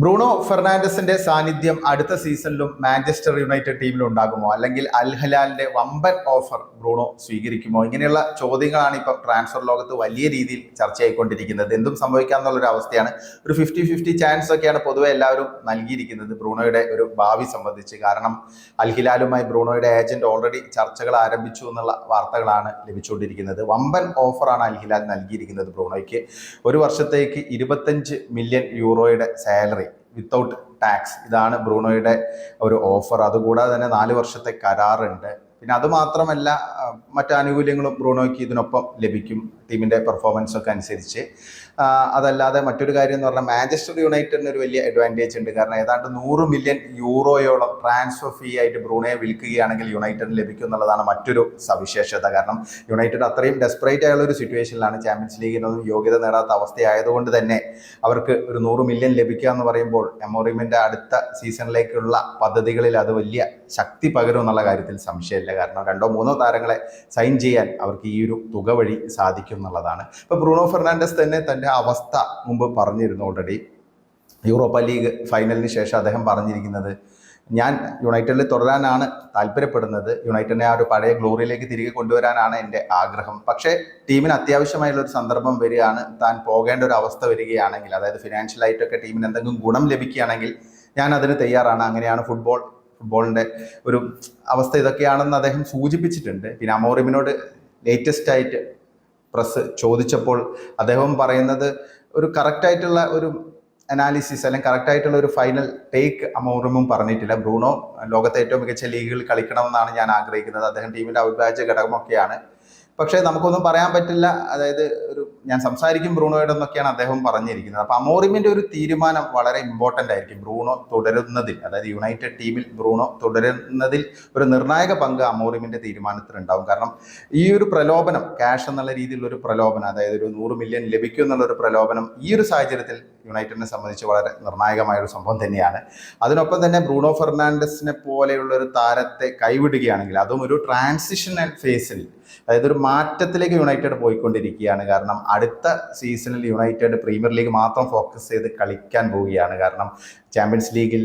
Bruno ഫെർണാണ്ടസിന്റെ സാന്നിധ്യം അടുത്ത സീസണിലും മാഞ്ചസ്റ്റർ യുണൈറ്റഡ് ടീമിൽ ഉണ്ടാകുമോ, അല്ലെങ്കിൽ അൽ ഹിലാലിന്റെ വമ്പൻ ഓഫർ ബ്രൂണോ സ്വീകരിക്കുമോ? ഇങ്ങനെയുള്ള ചോദ്യങ്ങളാണ് ഇപ്പം ട്രാൻസ്ഫർ ലോകത്ത് വലിയ രീതിയിൽ ചർച്ചയായിക്കൊണ്ടിരിക്കുന്നത്. എന്തും സംഭവിക്കാമെന്നുള്ളൊരു അവസ്ഥയാണ്. ഒരു 50-50 ചാൻസ് ഒക്കെയാണ് പൊതുവെ എല്ലാവരും നൽകിയിരിക്കുന്നത് ബ്രൂണോയുടെ ഒരു ഭാവി സംബന്ധിച്ച്. കാരണം അൽ ഹിലാലുമായി ബ്രൂണോയുടെ ഏജന്റ് ഓൾറെഡി ചർച്ചകൾ ആരംഭിച്ചു എന്നുള്ള വാർത്തകളാണ് ലഭിച്ചുകൊണ്ടിരിക്കുന്നത്. വമ്പൻ ഓഫറാണ് അൽ ഹിലാൽ നൽകിയിരിക്കുന്നത് ബ്രൂണോയ്ക്ക്. ഒരു വർഷത്തേക്ക് 25 മില്യൺ യൂറോയുടെ സാലറി വിത്തൗട്ട് ടാക്സ്. ഇതാണ് ബ്രൂണോയുടെ ഒരു ഓഫർ. അതുകൂടാതെ തന്നെ 4 വർഷത്തെ കരാറുണ്ട്. പിന്നെ അതുമാത്രമല്ല, മറ്റു ആനുകൂല്യങ്ങളും ബ്രൂണോയ്ക്ക് ഇതിനൊപ്പം ലഭിക്കും ടീമിൻ്റെ പെർഫോമൻസ് ഒക്കെ അനുസരിച്ച്. അതല്ലാതെ മറ്റൊരു കാര്യം എന്ന് പറഞ്ഞാൽ മാഞ്ചസ്റ്റർ യുണൈറ്റഡിന് ഒരു വലിയ അഡ്വാൻറ്റേജ് ഉണ്ട്. കാരണം ഏതാണ്ട് 100 മില്യൺ യൂറോയോളം ട്രാൻസ്ഫർ ഫീ ആയിട്ട് ബ്രൂണോയെ വിൽക്കുകയാണെങ്കിൽ യുണൈറ്റഡിന് ലഭിക്കും എന്നുള്ളതാണ് മറ്റൊരു സവിശേഷത. കാരണം യുണൈറ്റഡ് അത്രയും ഡെസ്പറേറ്റ് ആയുള്ള ഒരു സിറ്റുവേഷനിലാണ്. ചാമ്പ്യൻസ് ലീഗിനൊന്നും യോഗ്യത നേടാത്ത അവസ്ഥയായതുകൊണ്ട് തന്നെ അവർക്ക് ഒരു 100 മില്യൺ ലഭിക്കുക എന്ന് പറയുമ്പോൾ എമോറിമിൻ്റെ അടുത്ത സീസണിലേക്കുള്ള പദ്ധതികളിൽ അത് വലിയ ശക്തി പകരും എന്നുള്ള കാര്യത്തിൽ സംശയമില്ല. കാരണം 2-3 താരങ്ങളെ സൈൻ ചെയ്യാൻ അവർക്ക് ഈ ഒരു തുക വഴി സാധിക്കും എന്നുള്ളതാണ്. ഇപ്പോൾ ബ്രൂണോ ഫെർണാണ്ടസ് തന്റെ അവസ്ഥ മുമ്പ് പറഞ്ഞിരുന്നു. ഓൾറെഡി യൂറോപ്പ ലീഗ് ഫൈനലിന് ശേഷം അദ്ദേഹം പറഞ്ഞിരിക്കുന്നത്, ഞാൻ യുണൈറ്റഡിൽ തുടരാനാണ് താല്പര്യപ്പെടുന്നത്, യുണൈറ്റഡിനെ ആ ഒരു പഴയ ഗ്ലോറിയിലേക്ക് തിരികെ കൊണ്ടുവരാനാണ് എൻ്റെ ആഗ്രഹം. പക്ഷേ ടീമിന് അത്യാവശ്യമായുള്ള ഒരു സന്ദർഭം വരികയാണ്, താൻ പോകേണ്ട ഒരു അവസ്ഥ വരികയാണെങ്കിൽ, അതായത് ഫിനാൻഷ്യലായിട്ടൊക്കെ ടീമിന് എന്തെങ്കിലും ഗുണം ലഭിക്കുകയാണെങ്കിൽ ഞാൻ അതിന് തയ്യാറാണ്. അങ്ങനെയാണ് ഫുട്ബോളിൻ്റെ ഒരു അവസ്ഥ. ഇതൊക്കെയാണെന്ന് അദ്ദേഹം സൂചിപ്പിച്ചിട്ടുണ്ട്. പിന്നെ അമോറിമിനോട് ലേറ്റസ്റ്റ് ആയിട്ട് പ്രസ് ചോദിച്ചപ്പോൾ അദ്ദേഹം പറയുന്നത്, ഒരു കറക്റ്റായിട്ടുള്ള ഒരു അനാലിസിസ് അല്ലെങ്കിൽ കറക്റ്റായിട്ടുള്ള ഒരു ഫൈനൽ ടേക്ക് അമോറിമും പറഞ്ഞിട്ടില്ല. ബ്രൂണോ ലോകത്തെ ഏറ്റവും മികച്ച ലീഗുകളിൽ കളിക്കണമെന്നാണ് ഞാൻ ആഗ്രഹിക്കുന്നത്, അദ്ദേഹം ടീമിൻ്റെ അവിഭാജ്യ ഘടകമൊക്കെയാണ്. പക്ഷേ നമുക്കൊന്നും പറയാൻ പറ്റില്ല. അതായത് ഞാൻ സംസാരിക്കും ബ്രൂണോയുടെ എന്നൊക്കെയാണ് അദ്ദേഹം പറഞ്ഞിരിക്കുന്നത്. അപ്പോൾ അമോറിമിൻ്റെ ഒരു തീരുമാനം വളരെ ഇമ്പോർട്ടൻ്റ് ആയിരിക്കും ബ്രൂണോ തുടരുന്നതിൽ. അതായത് യുണൈറ്റഡ് ടീമിൽ ബ്രൂണോ തുടരുന്നതിൽ ഒരു നിർണായക പങ്ക് അമോറിമിൻ്റെ തീരുമാനത്തിനുണ്ടാവും. കാരണം ഈ ഒരു പ്രലോഭനം, ക്യാഷ് എന്നുള്ള രീതിയിലുള്ള ഒരു പ്രലോഭനം, അതായത് ഒരു 100 മില്യൺ ലഭിക്കും എന്നുള്ളൊരു പ്രലോഭനം ഈ ഒരു സാഹചര്യത്തിൽ യുണൈറ്റഡിനെ സംബന്ധിച്ച് വളരെ നിർണായകമായ ഒരു സംഭവം തന്നെയാണ്. അതിനൊപ്പം തന്നെ ബ്രൂണോ ഫെർണാണ്ടസിനെ പോലെയുള്ള ഒരു താരത്തെ കൈവിടുകയാണെങ്കിൽ, അതും ഒരു ട്രാൻസിഷണൽ ഫേസിൽ, അതായത് ഒരു മാറ്റത്തിലേക്ക് യുണൈറ്റഡ് പോയിക്കൊണ്ടിരിക്കുകയാണ്. കാരണം അടുത്ത സീസണിൽ യുണൈറ്റഡ് പ്രീമിയർ ലീഗ് മാത്രം ഫോക്കസ് ചെയ്ത് കളിക്കാൻ പോവുകയാണ്. കാരണം ചാമ്പ്യൻസ് ലീഗിൽ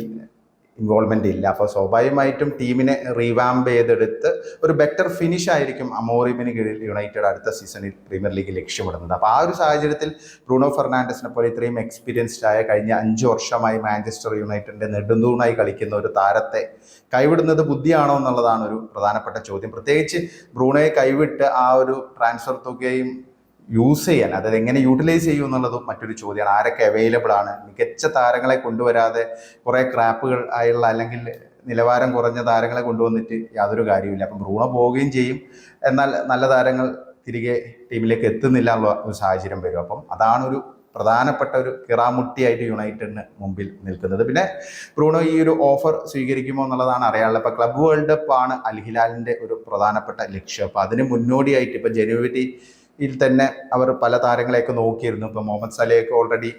ഇൻവോൾവ്മെൻ്റ് ഇല്ല. അപ്പോൾ സ്വാഭാവികമായിട്ടും ടീമിനെ റീവാമ്പ് ചെയ്തെടുത്ത് ഒരു ബെറ്റർ ഫിനിഷ് ആയിരിക്കും അമോറിമിന് കീഴിൽ യുണൈറ്റഡ് അടുത്ത സീസണിൽ പ്രീമിയർ ലീഗ് ലക്ഷ്യമിടുന്നത്. അപ്പോൾ ആ ഒരു സാഹചര്യത്തിൽ ബ്രൂണോ ഫെർണാണ്ടസിനെ പോലെ ഇത്രയും എക്സ്പീരിയൻസ്ഡ് ആയ, കഴിഞ്ഞ 5 വർഷമായി മാഞ്ചസ്റ്റർ യുണൈറ്റഡിൻ്റെ നെടുന്തൂണായി കളിക്കുന്ന ഒരു താരത്തെ കൈവിടുന്നത് ബുദ്ധിയാണോ എന്നുള്ളതാണ് ഒരു പ്രധാനപ്പെട്ട ചോദ്യം. പ്രത്യേകിച്ച് ബ്രൂണോയെ കൈവിട്ട് ആ ഒരു ട്രാൻസ്ഫർ തുകയും യൂസ് ചെയ്യാൻ, അതായത് എങ്ങനെ യൂട്ടിലൈസ് ചെയ്യും എന്നുള്ളതും മറ്റൊരു ചോദ്യമാണ്. ആരൊക്കെ അവൈലബിൾ ആണ്? മികച്ച താരങ്ങളെ കൊണ്ടുവരാതെ കുറേ ക്രാപ്പുകൾ ആയുള്ള അല്ലെങ്കിൽ നിലവാരം കുറഞ്ഞ താരങ്ങളെ കൊണ്ടുവന്നിട്ട് യാതൊരു കാര്യമില്ല. അപ്പം ബ്രൂണോ പോവുകയും ചെയ്യും, എന്നാൽ നല്ല താരങ്ങൾ തിരികെ ടീമിലേക്ക് എത്തുന്നില്ല എന്നുള്ള ഒരു സാഹചര്യം വരും. അപ്പം അതാണൊരു പ്രധാനപ്പെട്ട ഒരു കിറാമുട്ടിയായിട്ട് യുണൈറ്റഡിന് മുമ്പിൽ നിൽക്കുന്നത്. പിന്നെ ബ്രൂണോ ഈ ഒരു ഓഫർ സ്വീകരിക്കുമോ എന്നുള്ളതാണ് അറിയാനുള്ളത്. ഇപ്പോൾ ക്ലബ് വേൾഡ് കപ്പ് ആണ് അൽ ഹിലാലിൻ്റെ ഒരു പ്രധാനപ്പെട്ട ലക്ഷ്യം. അപ്പോൾ അതിന് മുന്നോടിയായിട്ട് ഇപ്പോൾ ജനുവരിയിൽ തന്നെ അവർ പല താരങ്ങളെയൊക്കെ നോക്കിയിരുന്നു. ഇപ്പോൾ മുഹമ്മദ് സലയൊക്കെ ഓൾറെഡി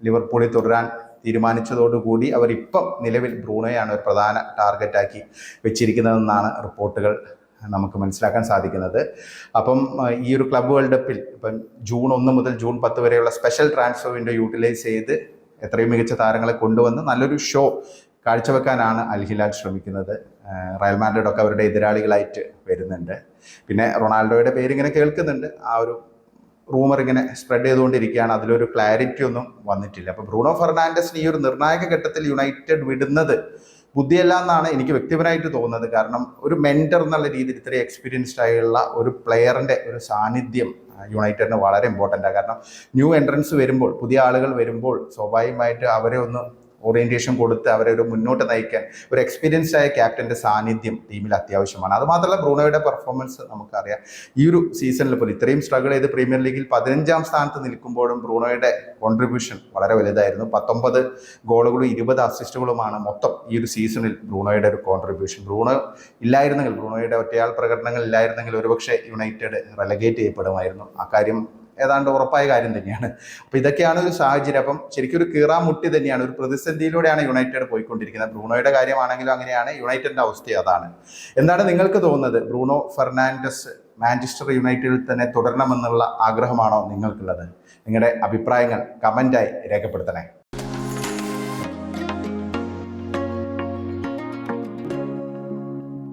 ലിവർപൂളിൽ തുടരാൻ തീരുമാനിച്ചതോടുകൂടി അവരിപ്പം നിലവിൽ ബ്രൂണോയാണ് ഒരു പ്രധാന ടാർഗറ്റാക്കി വെച്ചിരിക്കുന്നതെന്നാണ് റിപ്പോർട്ടുകൾ നമുക്ക് മനസ്സിലാക്കാൻ സാധിക്കുന്നത്. അപ്പം ഈ ഒരു ക്ലബ് വേൾഡ് കപ്പിൽ ഇപ്പം ജൂൺ 1 മുതൽ ജൂൺ 10 വരെയുള്ള സ്പെഷ്യൽ ട്രാൻസ്ഫർ വിൻഡോ യൂട്ടിലൈസ് ചെയ്ത് എത്രയും മികച്ച താരങ്ങളെ കൊണ്ടുവന്ന് നല്ലൊരു ഷോ കാഴ്ചവെക്കാനാണ് അൽ ഹിലാൽ ശ്രമിക്കുന്നത്. റയൽ മാഡ്രിഡ് ഒക്കെ അവരുടെ എതിരാളികളായിട്ട് വരുന്നുണ്ട്. പിന്നെ റൊണാൾഡോയുടെ പേരിങ്ങനെ കേൾക്കുന്നുണ്ട്. ആ ഒരു റൂമർ ഇങ്ങനെ സ്പ്രെഡ് ചെയ്തുകൊണ്ടിരിക്കുകയാണ്. അതിലൊരു ക്ലാരിറ്റി ഒന്നും വന്നിട്ടില്ല. അപ്പോൾ ബ്രൂണോ ഫെർണാണ്ടസിന് ഈ ഒരു നിർണായക ഘട്ടത്തിൽ യുണൈറ്റഡ് വിടുന്നത് ബുദ്ധിയല്ല എന്നാണ് എനിക്ക് വ്യക്തിപരമായിട്ട് തോന്നുന്നത്. കാരണം ഒരു മെൻറ്റർ എന്നുള്ള രീതിയിൽ ഇത്രയും എക്സ്പീരിയൻസ്ഡ് ആയുള്ള ഒരു പ്ലെയറിൻ്റെ ഒരു സാന്നിധ്യം യുണൈറ്റഡിന് വളരെ ഇമ്പോർട്ടൻ്റാണ്. കാരണം ന്യൂ എൻട്രൻസ് വരുമ്പോൾ, പുതിയ ആളുകൾ വരുമ്പോൾ സ്വാഭാവികമായിട്ട് അവരെ ഒന്ന് ഓറിയൻറ്റേഷൻ കൊടുത്ത് അവരെ ഒരു മുന്നോട്ട് നയിക്കാൻ ഒരു എക്സ്പീരിയൻസ്ഡ് ആയ ക്യാപ്റ്റൻ്റെ സാന്നിധ്യം ടീമിൽ അത്യാവശ്യമാണ്. അതുമാത്രമല്ല, ബ്രൂണോയുടെ പെർഫോമൻസ് നമുക്കറിയാം. ഈ ഒരു സീസണിൽ പോലും ഇത്രയും സ്ട്രഗിൾ ചെയ്ത് പ്രീമിയർ ലീഗിൽ 15ാം സ്ഥാനത്ത് നിൽക്കുമ്പോഴും ബ്രൂണോയുടെ കോൺട്രിബ്യൂഷൻ വളരെ വലുതായിരുന്നു. 19 ഗോളുകളും 20 അസിസ്റ്റുകളുമാണ് മൊത്തം ഈ ഒരു സീസണിൽ ബ്രൂണോയുടെ ഒരു കോൺട്രിബ്യൂഷൻ. ബ്രൂണോ ഇല്ലായിരുന്നെങ്കിൽ, ബ്രൂണോയുടെ ഒറ്റയാൾ പ്രകടനങ്ങൾ ഇല്ലായിരുന്നെങ്കിൽ ഒരുപക്ഷെ യുണൈറ്റഡ് റെലഗേറ്റ് ചെയ്യപ്പെടുമായിരുന്നു. അക്കാര്യം ഏതാണ്ട് ഉറപ്പായ കാര്യം തന്നെയാണ്. അപ്പോൾ ഇതൊക്കെയാണ് ഒരു സാഹചര്യം. അപ്പം ശരിക്കും ഒരു കീറാമുട്ടി തന്നെയാണ്, ഒരു പ്രതിസന്ധിയിലൂടെയാണ് യുണൈറ്റഡ് പോയിക്കൊണ്ടിരിക്കുന്നത്. ബ്രൂണോയുടെ കാര്യമാണെങ്കിലും അങ്ങനെയാണ്, യുണൈറ്റഡിൻ്റെ അവസ്ഥ അതാണ്. എന്താണ് നിങ്ങൾക്ക് തോന്നുന്നത്? ബ്രൂണോ ഫെർണാണ്ടസ് മാഞ്ചസ്റ്റർ യുണൈറ്റഡിൽ തന്നെ തുടരണമെന്നുള്ള ആഗ്രഹമാണോ നിങ്ങൾക്കുള്ളത്? നിങ്ങളുടെ അഭിപ്രായങ്ങൾ കമൻ്റായി രേഖപ്പെടുത്തണേ.